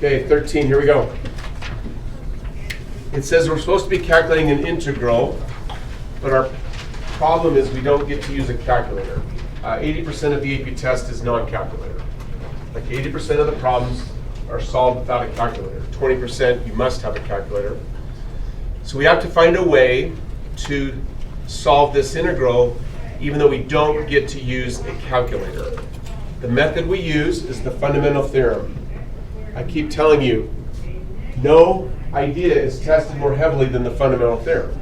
Okay, 13, here we go. It says we're supposed to be calculating an integral, but our problem is we don't get to use a calculator. 80% of the AP test is non-calculator. Like 80% of the problems are solved without a calculator. 20% you must have a calculator. So we have to find a way to solve this integral even though we don't get to use a calculator. The method we use is the fundamental theorem. I keep telling you, no idea is tested more heavily than the fundamental theorem.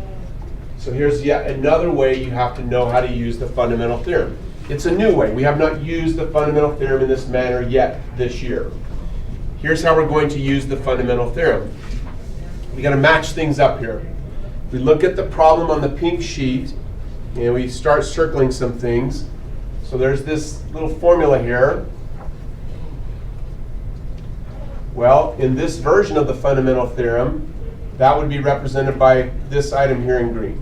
So here's yet another way you have to know how to use the fundamental theorem. It's a new way. We have not used the fundamental theorem in this manner yet this year. Here's how we're going to use the fundamental theorem. We got to match things up here. We look at the problem on the pink sheet and we start circling some things. So there's this little formula here. Well, in this version of the fundamental theorem, that would be represented by this item here in green.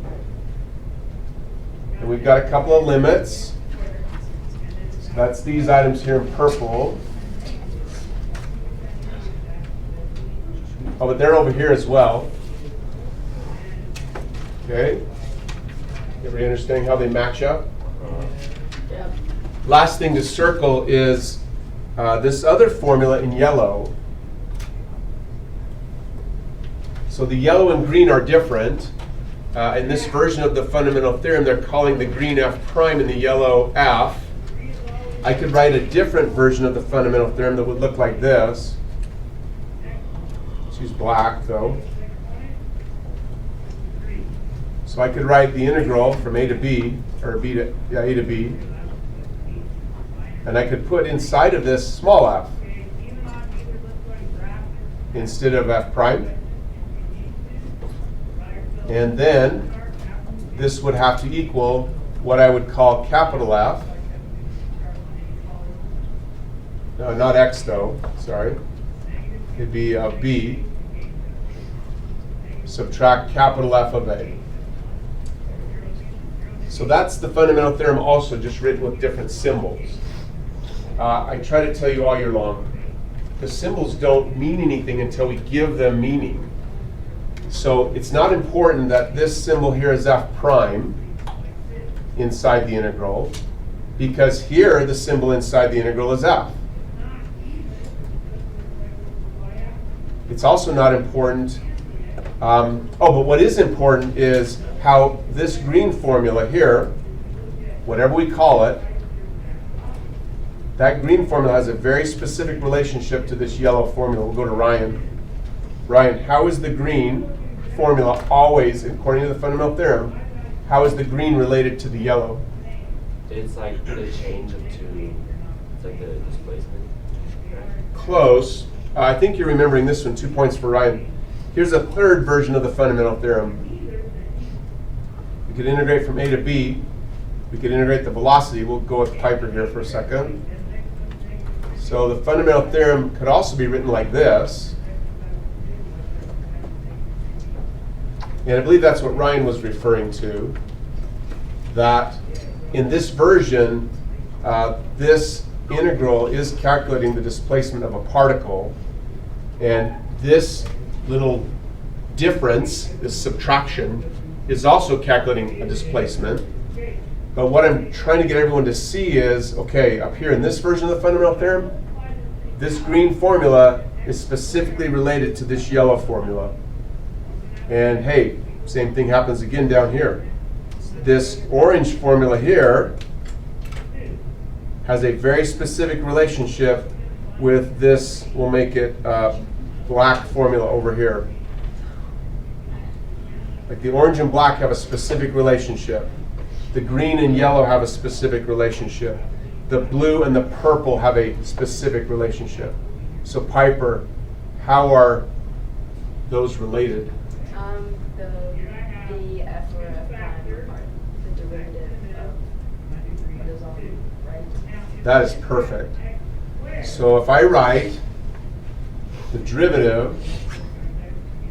And we've got a couple of limits. So that's these items here in purple. Oh, but they're over here as well. Okay. Everybody understanding how they match up? Yep. Last thing to circle is this other formula in yellow. So the yellow and green are different. In this version of the fundamental theorem, they're calling the green F prime and the yellow F. I could write a different version of the fundamental theorem that would look like this. Let's use black, though. So I could write the integral from A to B, or A to B. And I could put inside of this small f instead of F prime. And then this would have to equal what I would call capital F. No, not X though, sorry. It'd be B. Subtract capital F of A. So that's the fundamental theorem also, just written with different symbols. I try to tell you all year long, the symbols don't mean anything until we give them meaning. So it's not important that this symbol here is F prime inside the integral, because here the symbol inside the integral is F. It's also not important, but what is important is how this green formula here, whatever we call it, that green formula has a very specific relationship to this yellow formula. We'll go to Ryan. Ryan, how is the green formula always, according to the fundamental theorem, how is the green related to the yellow? It's like the change of two. It's like the displacement. Close. I think you're remembering this one. 2 points for Ryan. Here's a third version of the fundamental theorem. We could integrate from A to B. We could integrate the velocity. We'll go with Piper here for a second. So the fundamental theorem could also be written like this. And I believe that's what Ryan was referring to. That in this version, this integral is calculating the displacement of a particle. And this little difference, this subtraction, is also calculating a displacement. But what I'm trying to get everyone to see is, okay, up here in this version of the fundamental theorem, this green formula is specifically related to this yellow formula. And hey, same thing happens again down here. This orange formula here has a very specific relationship with this, we'll make it black formula over here. Like the orange and black have a specific relationship. The green and yellow have a specific relationship. The blue and the purple have a specific relationship. So Piper, how are those related? The F or F prime are the derivative of what is on the right. That is perfect. So if I write the derivative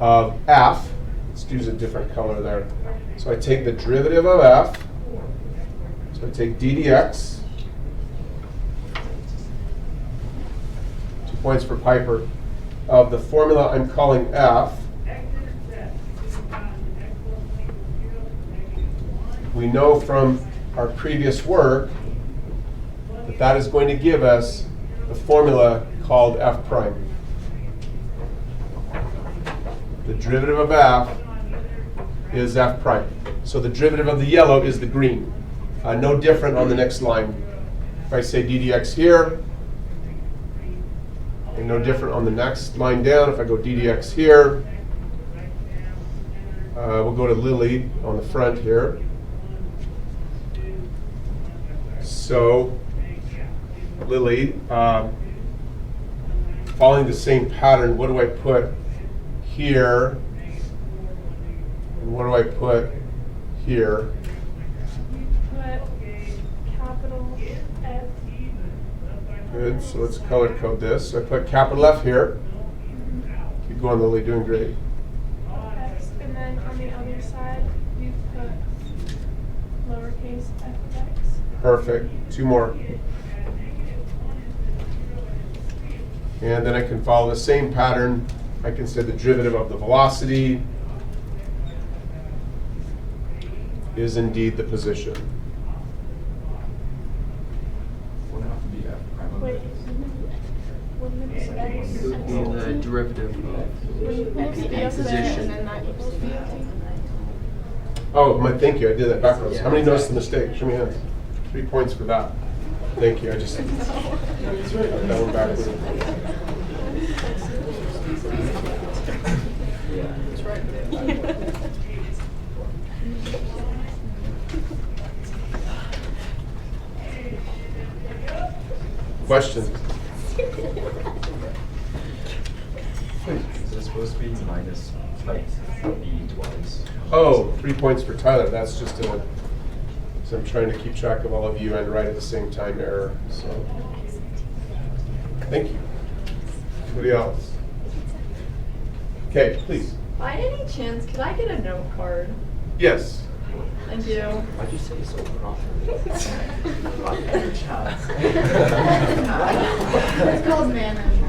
of F, let's use a different color there. So I take the derivative of F, so I take d dx, 2 points for Piper. of the formula I'm calling F, we know from our previous work that that is going to give us the formula called F prime. The derivative of F is F prime. So the derivative of the yellow is the green. No different on the next line. If I say ddx here, and no different on the next line down. If I go ddx here, we'll go to Lily on the front here. So Lily, following the same pattern, what do I put here? And what do I put here? Put capital F. Good, so let's color code this. So I put capital F here. Keep going, Lily, doing great. X, and then on the other side, we put lowercase f of x. Perfect. Two more. And then I can follow the same pattern. I can say the derivative of the velocity is indeed the position. Wait, wouldn't it be x? It would be the derivative of Wouldn't it be x position. and then that equals VT? Oh, thank you. I did that backwards. How many noticed the mistake? Show me hands. 3 points for that. Thank you. I just got that one backwards. Questions? Is this supposed to be minus like B twice? Oh, 3 points for Tyler. That's just a, so I'm trying to keep track of all of you and write at the same time error. So, thank you. Anybody else? Okay, please. By any chance, could I get a note card? Yes. Thank you. Why'd you say so confident? It's called management.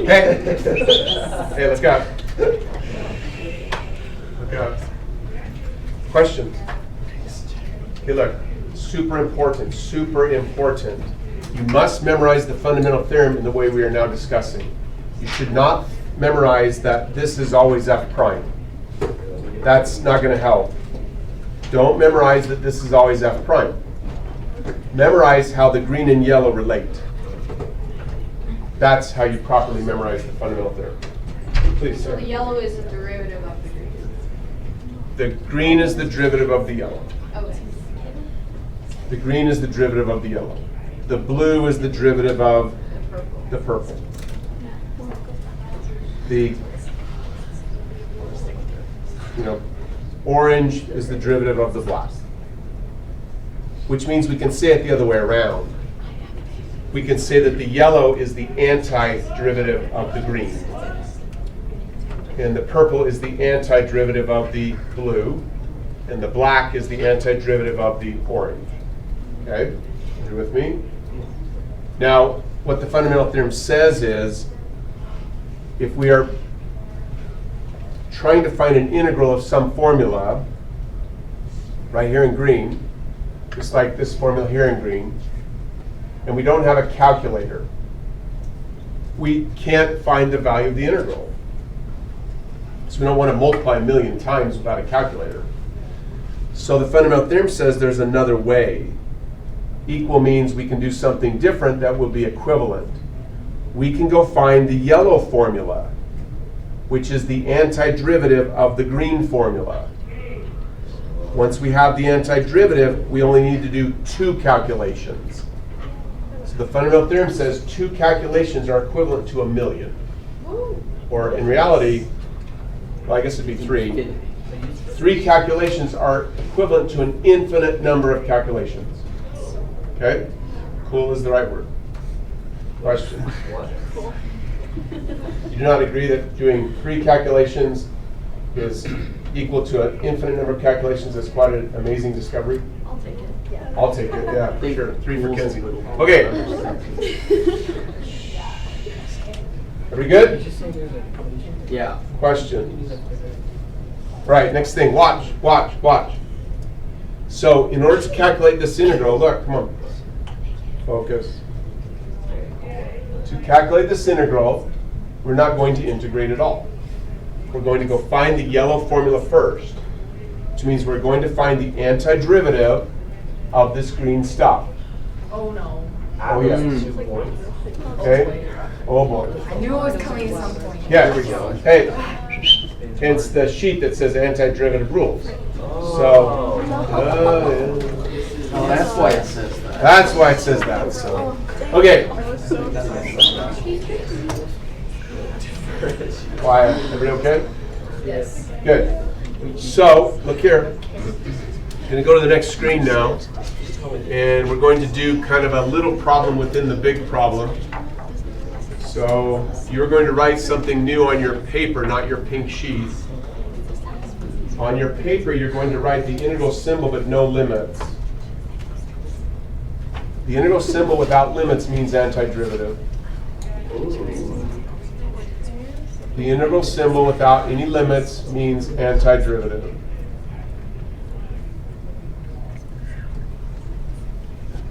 Hey, hey, let's go. Look up. Questions? Okay, look, super important, super important. You must memorize the fundamental theorem in the way we are now discussing. You should not memorize that this is always F prime. That's not going to help. Don't memorize that this is always F prime. Memorize how the green and yellow relate. That's how you properly memorize the fundamental theorem. Please, So sir. the yellow is a derivative of the green. The green is the derivative of the yellow. Okay. The green is the derivative of the yellow. The blue is the derivative of The purple. the purple. The orange is the derivative of the black. Which means we can say it the other way around. We can say that the yellow is the antiderivative of the green. And the purple is the antiderivative of the blue. And the black is the antiderivative of the orange. Okay? You with me? Now, what the fundamental theorem says is, if we are trying to find an integral of some formula, right here in green, just like this formula here in green, and we don't have a calculator, we can't find the value of the integral. So we don't want to multiply a million times without a calculator. So the fundamental theorem says there's another way. Equal means we can do something different that will be equivalent. We can go find the yellow formula, which is the antiderivative of the green formula. Once we have the antiderivative, we only need to do 2 calculations. So the fundamental theorem says 2 calculations are equivalent to 1,000,000. Or in reality, well, I guess it'd be 3. 3 calculations are equivalent to an infinite number of calculations. Okay? Cool is the right word. Question? What? You do not agree that doing 3 calculations is equal to an infinite number of calculations is quite an amazing discovery? I'll take it. Yeah. I'll take it, yeah, for sure. 3 for Kenzie. Rules. Okay. Are we good? Yeah. Questions? Right, next thing, watch. So in order to calculate this integral, look, come on. Focus. To calculate this integral, we're not going to integrate at all. We're going to go find the yellow formula first, which means we're going to find the antiderivative of this green stuff. Oh no. Oh, yeah. 2 points. Okay? Oh, boy. I knew it was coming at some point. Yeah, here we go. Hey, it's the sheet that says antiderivative rules. So, Oh, that's why it says that. that's why it says that. So, okay. Why? Everybody okay? Yes. Good. So, look here. I'm going to go to the next screen now. And we're going to do kind of a little problem within the big problem. So, you're going to write something new on your paper, not your pink sheet. On your paper, you're going to write the integral symbol but no limits. The integral symbol without limits means antiderivative. The integral symbol without any limits means antiderivative.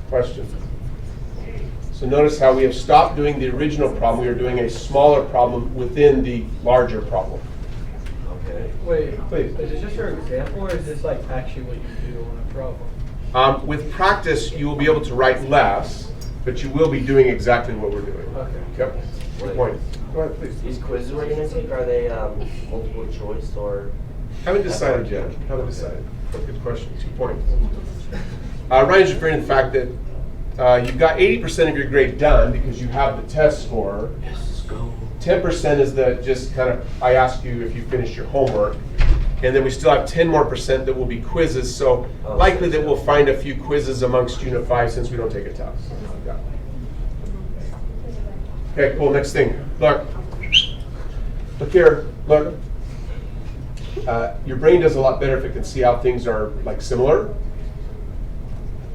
Question. So notice how we have stopped doing the original problem. We are doing a smaller problem within the larger problem. Okay. Wait, Please. is this just your example, or is this like actually what you do on a problem? With practice, you will be able to write less, but you will be doing exactly what we're doing. Okay. Yep. Good point. Go ahead, please. These quizzes we're going to take, are they multiple choice or? Haven't decided yet. Haven't decided. But good question. 2 points. Ryan's referring to the fact that you've got 80% of your grade done because you have the test score. Yes, go. 10% is the just kind of, I ask you if you finished your homework. And then we still have 10 more percent that will be quizzes. So likely that we'll find a few quizzes amongst Unit 5 since we don't take a test. Yeah. Okay, cool. Next thing. Look. Look here. Look. Your brain does a lot better if it can see how things are like similar.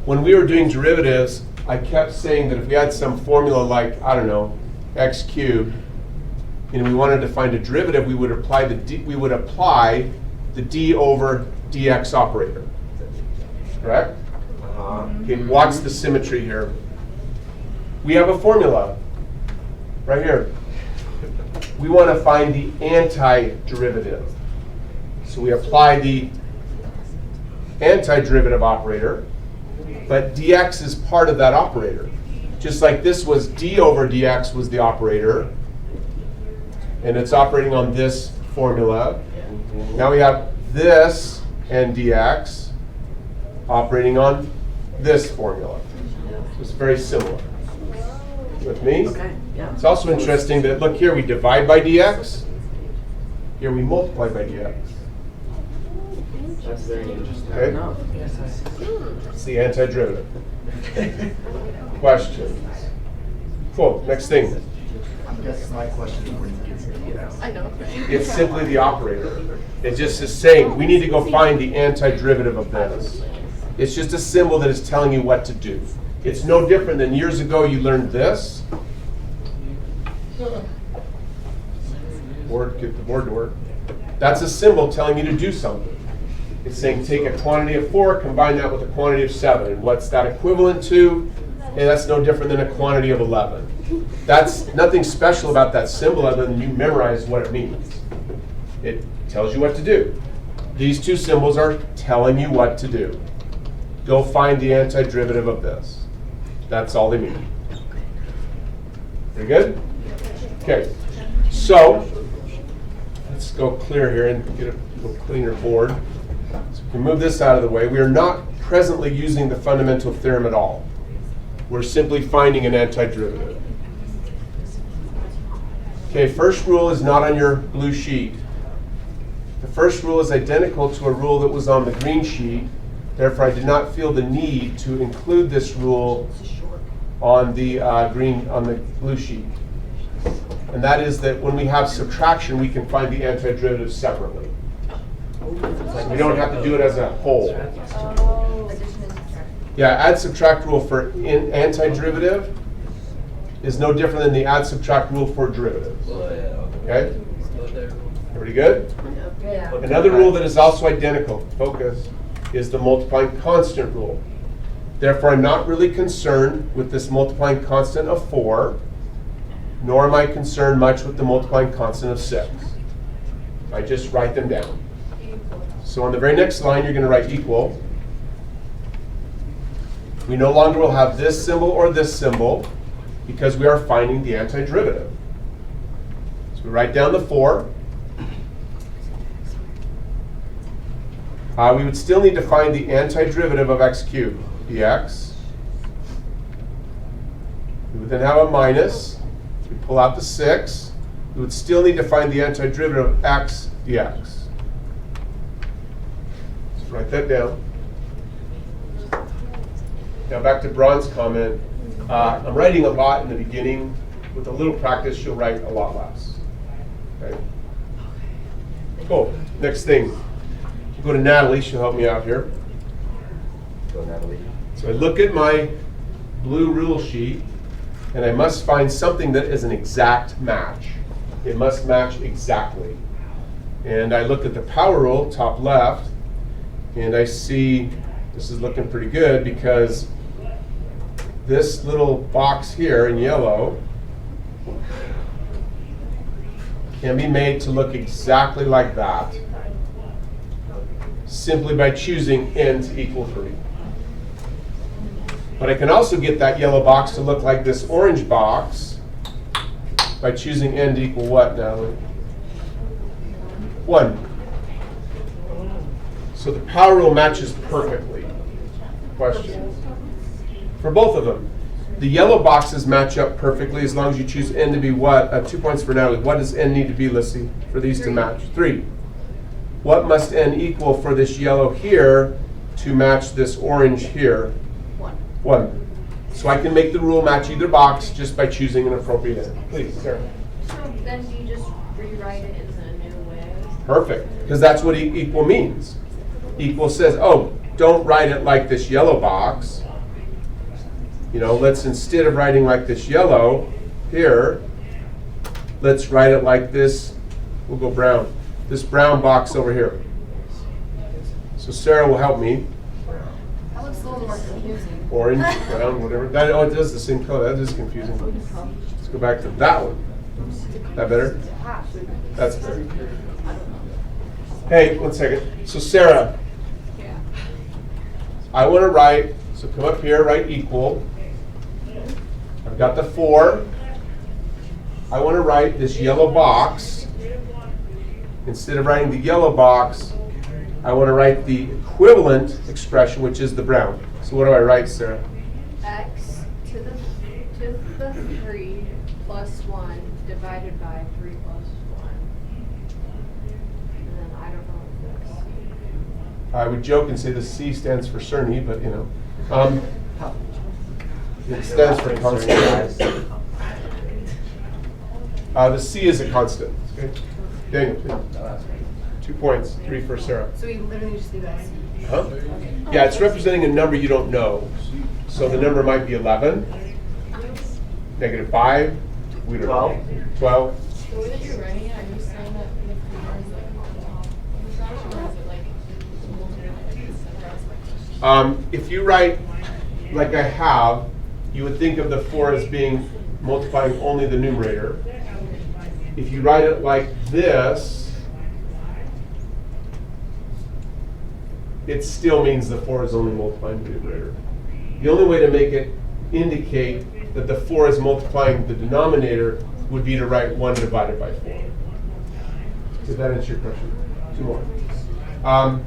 When we were doing derivatives, I kept saying that if we had some formula like, I don't know, x cubed, and we wanted to find a derivative, we would apply the d over dx operator. Correct? Okay, watch the symmetry here. We have a formula right here. We want to find the antiderivative. So we apply the antiderivative operator, but dx is part of that operator. Just like this was d over dx was the operator, and it's operating on this formula. Now we have this and dx operating on this formula. So it's very similar. With me? Okay, yeah. It's also interesting that, look here, we divide by dx. Here we multiply by dx. That's very interesting. Okay? No. It's the antiderivative. Questions? Cool. Next thing. I guess my question is when you get to the I know. It's simply the operator. It just is saying we need to go find the antiderivative of this. It's just a symbol that is telling you what to do. It's no different than years ago you learned this. Board, get the board to work. That's a symbol telling you to do something. It's saying take a quantity of 4, combine that with a quantity of 7. And what's that equivalent to? Hey, that's no different than a quantity of 11. That's nothing special about that symbol other than you memorize what it means. It tells you what to do. These two symbols are telling you what to do. Go find the antiderivative of this. That's all they mean. Pretty good? Okay. So, let's go clear here and get a little cleaner board. So we can move this out of the way. We are not presently using the fundamental theorem at all. We're simply finding an antiderivative. Okay, first rule is not on your blue sheet. The first rule is identical to a rule that was on the green sheet. Therefore, I did not feel the need to include this rule on the on the blue sheet. And that is that when we have subtraction, we can find the antiderivative separately. So we don't have to do it as a whole. Addition and subtraction. Yeah, add subtract rule for antiderivative is no different than the add subtract rule for derivatives. Okay? Everybody good? Yeah. Another rule that is also identical, focus, is the multiplying constant rule. Therefore, I'm not really concerned with this multiplying constant of 4, nor am I concerned much with the multiplying constant of 6. I just write them down. So on the very next line, you're going to write equal. We no longer will have this symbol or this symbol because we are finding the antiderivative. So we write down the 4. We would still need to find the antiderivative of x cubed, dx. We would then have a minus. We pull out the 6. We would still need to find the antiderivative of x dx. So write that down. Now back to Braun's comment. I'm writing a lot in the beginning. With a little practice, you'll write a lot less. Okay? Cool. Next thing. We'll go to Natalie. She'll help me out here. Go, Natalie. So I look at my blue rule sheet, and I must find something that is an exact match. It must match exactly. And I look at the power rule, top left, and I see this is looking pretty good because this little box here in yellow can be made to look exactly like that simply by choosing n to equal 3. But I can also get that yellow box to look like this orange box by choosing n to equal what, Natalie? 1. So the power rule matches perfectly. Question? For both of them. The yellow boxes match up perfectly as long as you choose n to be what? 2 points for Natalie. What does n need to be, Lissy, for these to match? 3. What must n equal for this yellow here to match this orange here? 1. So I can make the rule match either box just by choosing an appropriate n. Please, Sarah. So then do you just rewrite it in a new way? Perfect, because that's what equal means. Equal says, oh, don't write it like this yellow box. You know, let's, instead of writing like this yellow here, let's write it like this, we'll go brown, this brown box over here. So Sarah will help me. That looks a little more confusing. Orange, brown, whatever. That, oh, it does the same color. That is confusing. Let's go back to that one. That better? That's better. Hey, 1 second. So Sarah, I want to write, so come up here, write equal. I've got the 4. I want to write this yellow box. Instead of writing the yellow box, I want to write the equivalent expression, which is the brown. So what do I write, Sarah? X to the 3 plus 1 divided by 3 plus 1. And then I don't know if that's I would joke and say the C stands for Cerny, but you know. It stands for constant. The C is a constant. Okay. Daniel, please. 2 points, 3 for Sarah. So we literally just do that. Huh? Okay. Yeah, it's representing a number you don't know. So the number might be 11, -5, we don't know. 12. The way that you're writing it, are you saying that the 4 is like on top of the fraction, or is it like multiple separate? If you write like I have, you would think of the 4 as being multiplying only the numerator. If you write it like this, it still means the 4 is only multiplying the numerator. The only way to make it indicate that the 4 is multiplying the denominator would be to write 1 divided by 4. Did that answer your question? 2 more. Hold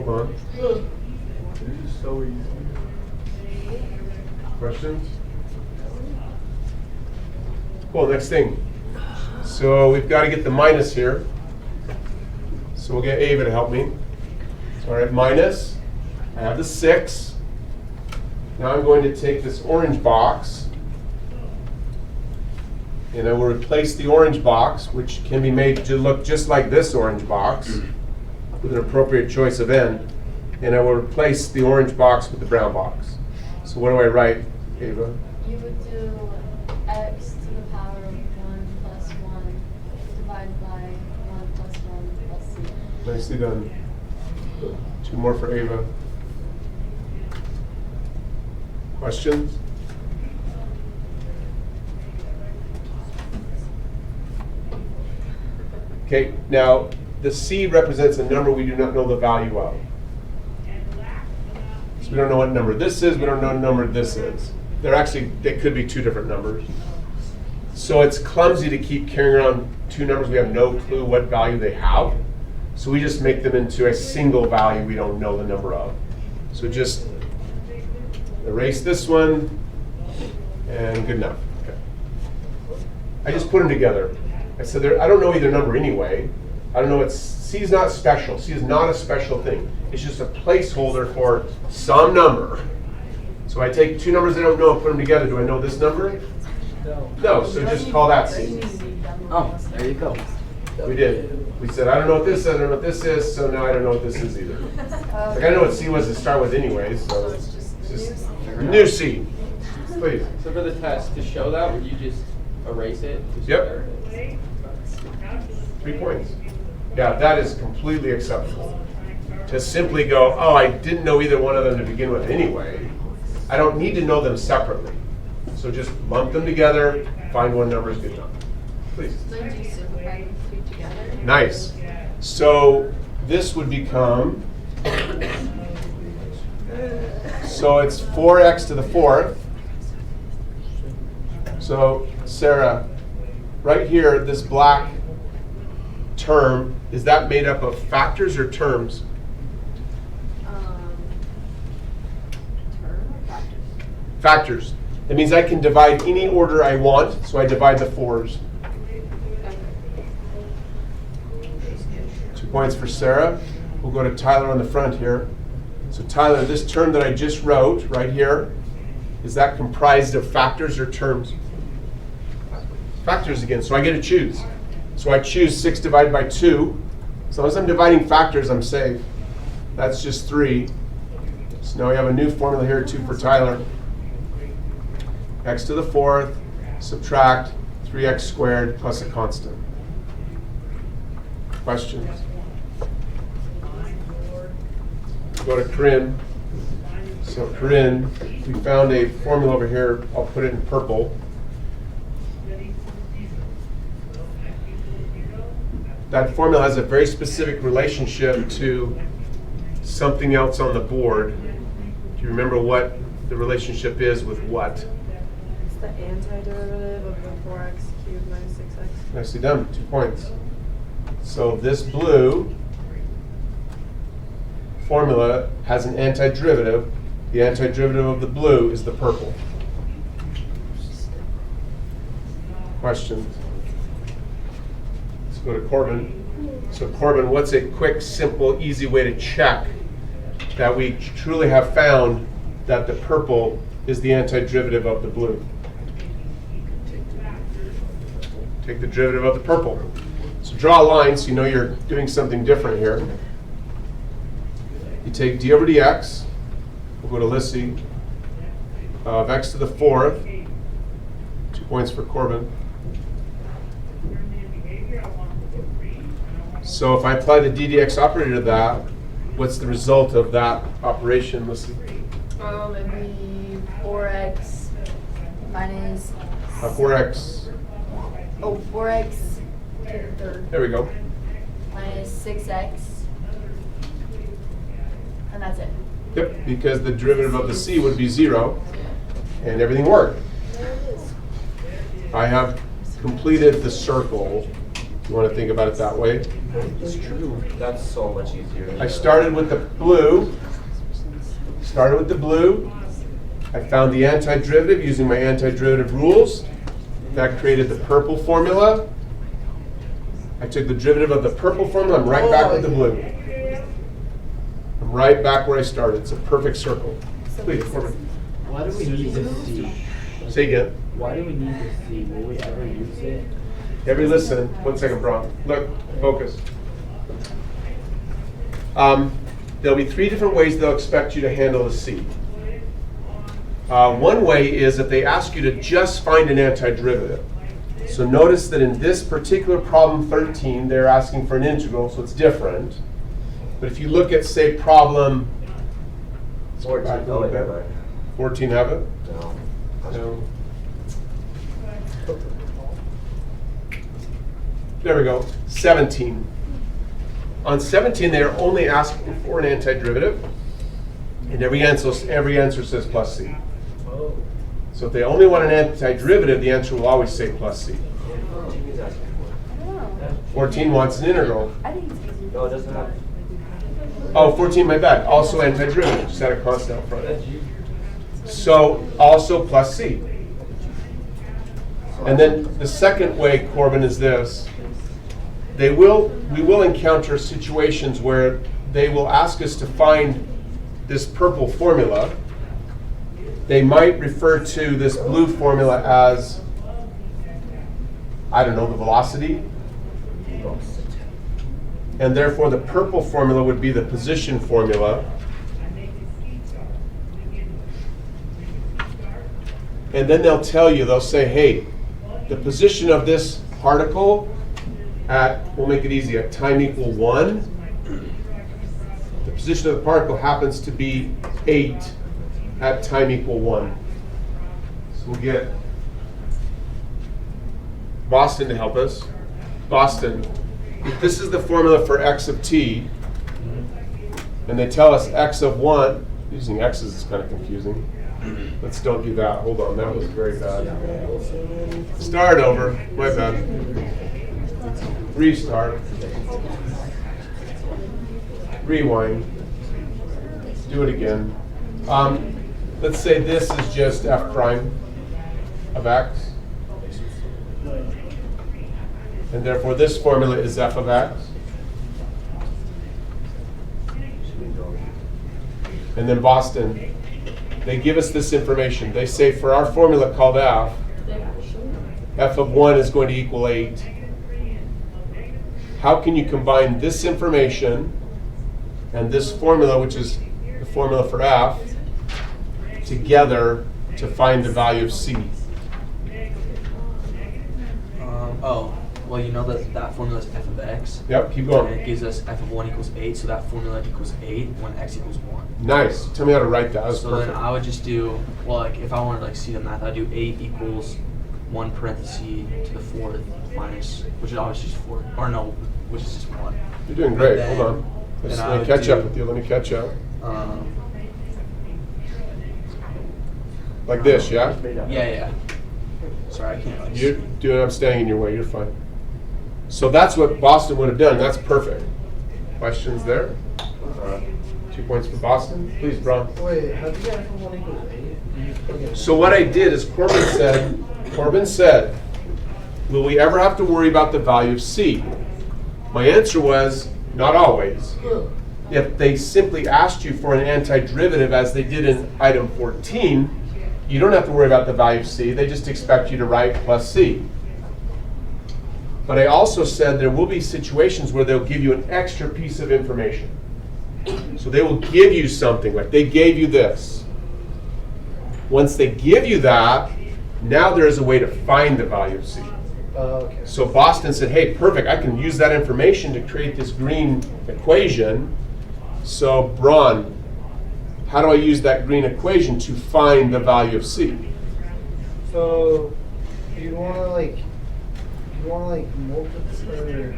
on. This is so easy. Questions? Cool, next thing. So we've got to get the minus here. So we'll get Ava to help me. So all right, minus. I have the 6. Now I'm going to take this orange box, and I will replace the orange box, which can be made to look just like this orange box, with an appropriate choice of end, and I will replace the orange box with the brown box. So what do I write, Ava? You would do x to the power of 1 plus 1 divided by 1 plus 1 plus c. Nicely done. 2 more for Ava. Questions? Okay, now the C represents a number we do not know the value of. So we don't know what number this is, we don't know what number this is. They could be 2 different numbers. So it's clumsy to keep carrying around 2 numbers we have no clue what value they have. So we just make them into a single value we don't know the number of. So just erase this one, and good enough. Okay. I just put them together. I said, I don't know either number anyway. I don't know, C is not special. C is not a special thing. It's just a placeholder for some number. So I take 2 numbers I don't know and put them together. Do I know this number? No. No, so just call that C. Oh, there you go. We did. We said, I don't know what this is, I don't know what this is, so now I don't know what this is either. Like, I know what C was to start with anyways, so it's just new C. Please. So for the test, to show that, would you just erase it? Just Yep. 3 points. Yeah, that is completely acceptable. To simply go, oh, I didn't know either one of them to begin with anyway. I don't need to know them separately. So just lump them together, find one number is good enough. Please. So do you simplify the 2 together? Nice. So this would become, so it's 4x to the 4th. So Sarah, right here, this black term, is that made up of factors or terms? Term or factors? Factors. That means I can divide any order I want, so I divide the 4s. 2 points for Sarah. We'll go to Tyler on the front here. So Tyler, this term that I just wrote right here, is that comprised of factors or terms? Factors again, so I get to choose. So I choose 6 divided by 2. As long as I'm dividing factors, I'm safe. That's just 3. So now we have a new formula here, 2 for Tyler. X to the 4th, subtract 3x squared plus a constant. Questions? Go to Corinne. So Corinne, we found a formula over here. I'll put it in purple. That formula has a very specific relationship to something else on the board. Do you remember what the relationship is with what? It's the antiderivative of the 4x cubed minus 6x. Nicely done, 2 points. So this blue formula has an antiderivative. The antiderivative of the blue is the purple. Questions? Let's go to Corbin. So Corbin, what's a quick, simple, easy way to check that we truly have found that the purple is the antiderivative of the blue? Take the derivative of the purple. So draw a line so you know you're doing something different here. You take d over dx, we'll go to Lissy, of x to the 4th, 2 points for Corbin. So if I apply the d dx operator to that, what's the result of that operation, Lissy? It'd be 4x minus 4x. Oh, 4x to the 3rd There we go. minus 6x, and that's it. Yep, because the derivative of the c would be 0, and everything worked. I have completed the circle. If you want to think about it that way. It's true. That's so much easier. I started with the blue. I found the antiderivative using my antiderivative rules. That created the purple formula. I took the derivative of the purple formula. I'm right back with the blue. I'm right back where I started. It's a perfect circle. Please, Corbin. Why do we need this C? Say again. Why do we need this C? Will we ever use it? Every listen. 1 second, Bron. Look, focus. There'll be 3 different ways they'll expect you to handle the C. One way is if they ask you to just find an antiderivative. So notice that in this particular problem 13, they're asking for an integral, so it's different. But if you look at, say, problem 14. Oh, wait, never mind. 14, have it? No. No. There we go. 17. On 17, they are only asking for an antiderivative, and every answer says plus C. Oh. So if they only want an antiderivative, the answer will always say plus C. 14 is asking for. 14 wants an integral. I think it's easy. No, it doesn't have. Oh, 14, my bad. Also antiderivative, just had a constant up front. That's you. So also plus C. And then the second way, Corbin, is this. We will encounter situations where they will ask us to find this purple formula. They might refer to this blue formula as, I don't know, the velocity. And therefore the purple formula would be the position formula. And then they'll tell you, they'll say, hey, the position of this particle at, we'll make it easy, at time equal 1, the position of the particle happens to be 8 at time equal 1. So we'll get Boston to help us. Boston, if this is the formula for x of t, and they tell us x of 1, using x's is kind of confusing. Let's don't do that. Hold on, that was very bad. Start over. My bad. Restart. Rewind. Do it again. Let's say this is just f prime of x. And therefore this formula is f of x. And then Boston, they give us this information. They say for our formula called f of 1 is going to equal 8. How can you combine this information and this formula, which is the formula for f, together to find the value of c? Well, you know that formula is f of x. Yep, keep And going. it gives us f of 1 equals 8, so that formula equals 8 when x equals 1. Nice. Tell me how to write that. That was So perfect. then I would just do, well, like if I wanted to like see the math, I'd do 8 equals 1 parenthesis to the 4th minus, which is obviously just 4, or no, which is just 1. You're doing great. Then- Hold on. then Let I me would catch up do- with you. Let me catch up. Yeah, Like this, yeah? yeah. Sorry, I can't. Like, You're doing. I'm staying in your way. You're fine. So that's what Boston would have done. That's perfect. Questions there? 2 points for Boston. Please, Bron. Wait, how do you get f of 1 equals 8? You just plug it in. So what I did is Corbin said, will we ever have to worry about the value of C? My answer was, not always. If they simply asked you for an antiderivative as they did in item 14, you don't have to worry about the value of C. They just expect you to write plus C. But I also said there will be situations where they'll give you an extra piece of information. So they will give you something, like they gave you this. Once they give you that, now there is a way to find the value of C. Okay. So Boston said, hey, perfect, I can use that information to create this green equation. So Bron, how do I use that green equation to find the value of C? So you'd want to multiply,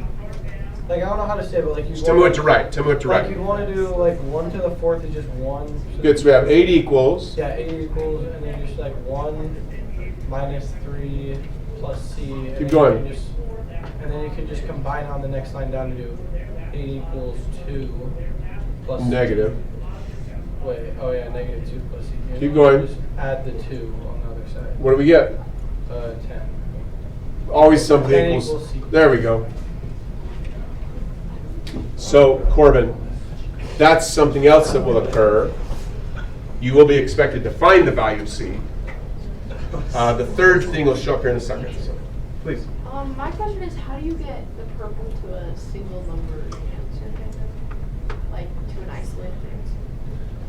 like I don't know how to say it, but like you. Just tell me what to write. Tell me what to Like write. you'd want to do like 1 to the 4th is just 1. Good, so we have 8 equals. Yeah, 8 equals, and then just like 1 minus 3 plus c. And Keep then going. You can just, and then you can just combine on the next line down to do 8 equals 2 plus Negative. Wait, oh yeah, negative 2 plus c. And Keep then going. Just add the 2 on the other side. What do we get? 10. Always something 10 equals. equals C. There we go. So Corbin, that's something else that will occur. You will be expected to find the value of C. The third thing will show up here in a second. So, please. My question is, how do you get the purple to a single number answer? Like, to an isolated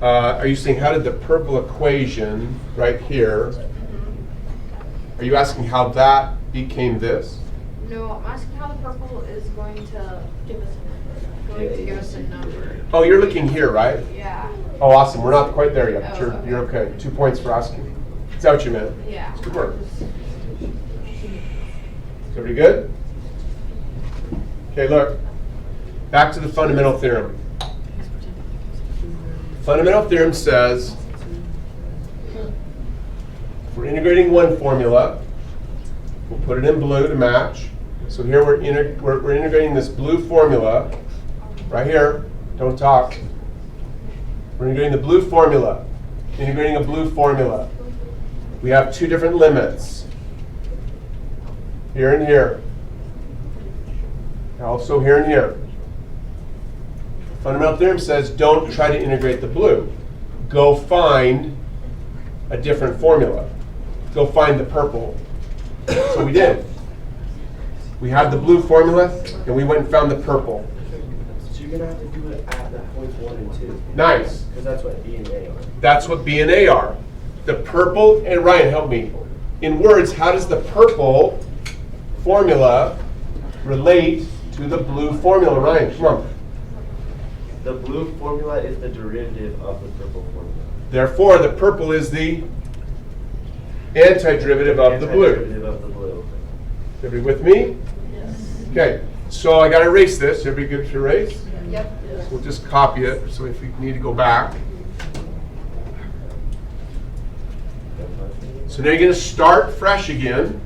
answer? Are you saying how did the purple equation right here, are you asking how that became this? No, I'm asking how the purple is going to give us a number. Oh, you're looking here, right? Yeah. Oh, awesome. We're not quite there yet. Oh, But okay. you're okay. 2 points for asking. Is that what you meant? Yeah. Good work. Is everybody good? Okay, look. Back to the fundamental theorem. Fundamental theorem says if we're integrating one formula, we'll put it in blue to match. So here we're integrating this blue formula right here. Don't talk. We're integrating the blue formula. Integrating a blue formula. We have two different limits. Here and here. Also here and here. Fundamental theorem says don't try to integrate the blue. Go find a different formula. Go find the purple. So we did. We had the blue formula, and we went and found the purple. So you're going to have to do it at the points 1 and 2. Nice. Because that's what B and A are. That's what B and A are. The purple, and Ryan, help me. In words, how does the purple formula relate to the blue formula? Ryan, come on. The blue formula is the derivative of the purple formula. Therefore, the purple is the antiderivative of the blue. Antiderivative of the blue. Everybody with me? Yes. Okay, so I got to erase this. Everybody good to erase? Yep. We'll just copy it, so if we need to go back. So now you're going to start fresh again.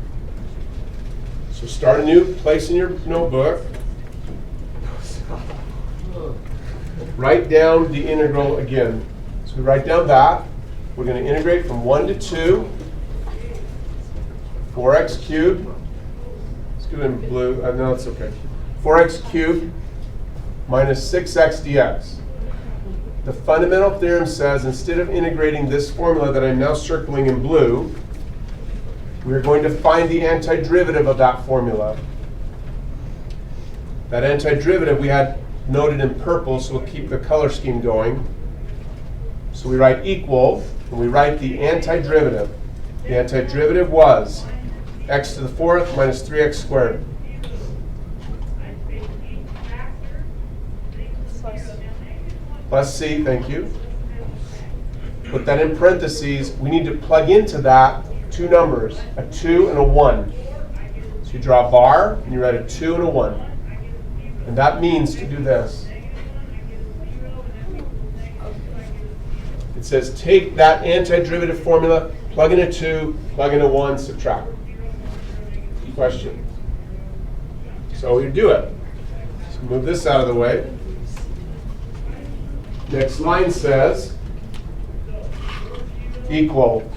So start a new place in your notebook. Write down the integral again. So we write down that. We're going to integrate from 1 to 2. 4x cubed. Let's do it in blue. No, it's okay. 4x cubed minus 6x dx. The fundamental theorem says instead of integrating this formula that I'm now circling in blue, we're going to find the antiderivative of that formula. That antiderivative we had noted in purple, so we'll keep the color scheme going. So we write equal, and we write the antiderivative. The antiderivative was x to the 4th minus 3x squared. Plus c, thank you. Put that in parentheses. We need to plug into that two numbers, a 2 and a 1. So you draw a bar, and you write a 2 and a 1. And that means to do this. It says take that antiderivative formula, plug in a 2, plug in a 1, subtract. Question. So you do it. So move this out of the way. Next line says equal.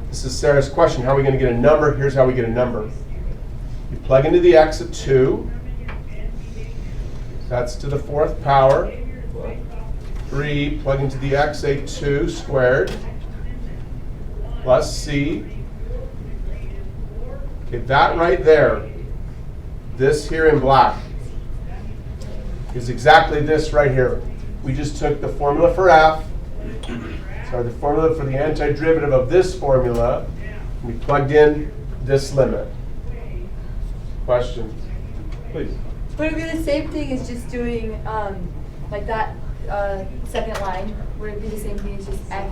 This is Sarah's question. How are we going to get a number? Here's how we get a number. You plug into the x at 2. That's to the 4th power. 3, plug into the x, a 2 squared. Plus c. Okay, that right there, this here in black, is exactly this right here. We just took the formula for f, sorry, the formula for the antiderivative of this formula, and we plugged in this limit. Questions? Please. Would it be the same thing as just doing like that second line? Would it be the same thing as just f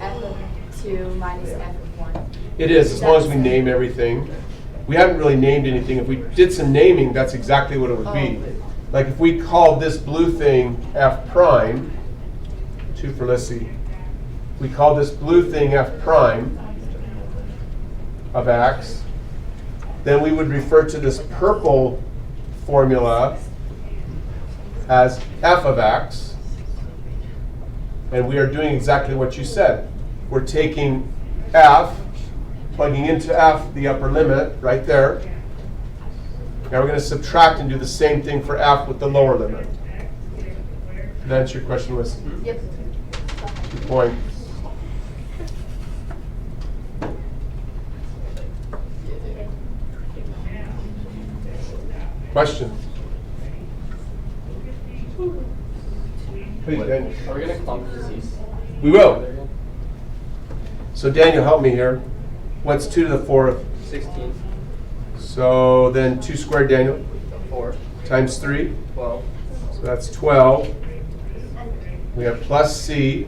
of 2 minus f of 1? It is, as long as we name everything. We haven't really named anything. If we did some naming, that's exactly what it would be. Like if we called this blue thing f prime, 2 for let's see. We called this blue thing f prime of x, then we would refer to this purple formula as f of x. And we are doing exactly what you said. We're taking f, plugging into f, the upper limit, right there. Now we're going to subtract and do the same thing for f with the lower limit. Did that answer your question, Liz? Yep. Good point. Question? Please, Daniel. Are we gonna clump disease? We will. So Daniel, help me here. What's 2 to the 4th? 16. So then 2 squared, Daniel, 4. times 3. 12. So that's 12. We have plus C.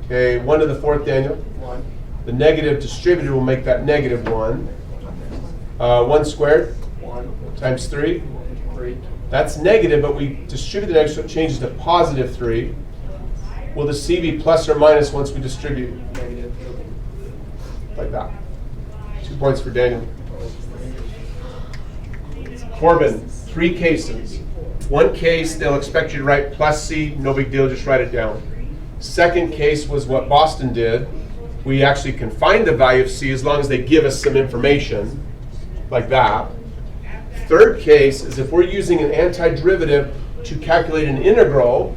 Okay, 1 to the 4th, Daniel. 1. The negative distributed will make that negative 1. 1 squared 1. times 3. 3. That's negative, but we distribute the negative, so it changes to positive 3. Will the C be plus or minus once we distribute? Negative. Like that. 2 points for Daniel. Corbin, 3 cases. One case, they'll expect you to write plus C, no big deal, just write it down. Second case was what Boston did. We actually can find the value of C as long as they give us some information, like that. Third case is if we're using an antiderivative to calculate an integral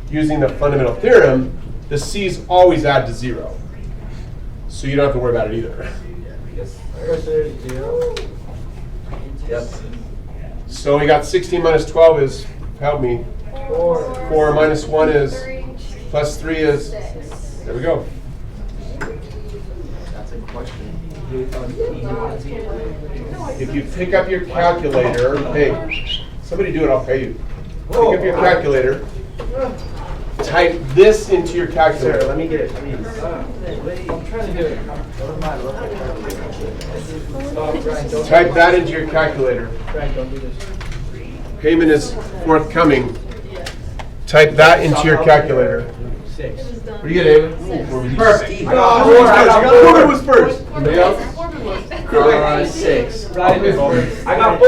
using the fundamental theorem, the C's always add to 0. So you don't have to worry about it either. Yes. Yep. So we got 16 minus 12 is, help me, 4 minus 1 is, plus 3 is, there we go. That's a question. If you pick up your calculator, hey, somebody do it, I'll pay you. Pick up your calculator, type this into your Sir, calculator. let me get it, please. I'm trying to do it. Brian, don't. Type that into your calculator. Brian, don't do this. Payment is forthcoming. Type that into your calculator. 6. What do you get, Ava? Perfect. I got 4. I got 4. Corbin was first. Anybody else? 6. Brian is first. I got 4.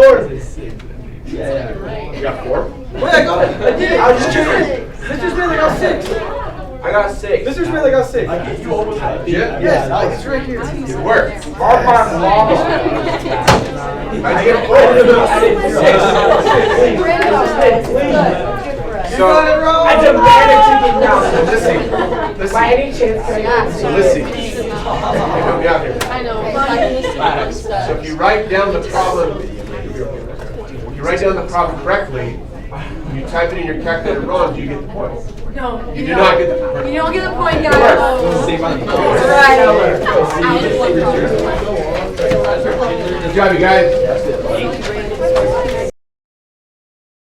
You got 4? Wait, I got it. I did. I was just curious. Mr. Smith, I got 6. I got 6. Mr. Smith, I got 6. Yeah. Yes, it's right here. Good work. I get 4. So, I demanded to be down. listen. By any chance, can I get So listen. Help me out here. I know. So if you write down the problem, if you write down the problem correctly, and you type it in your calculator wrong, do you get the point? No. You do not get the point. You don't get the point, guys. Good job, you guys.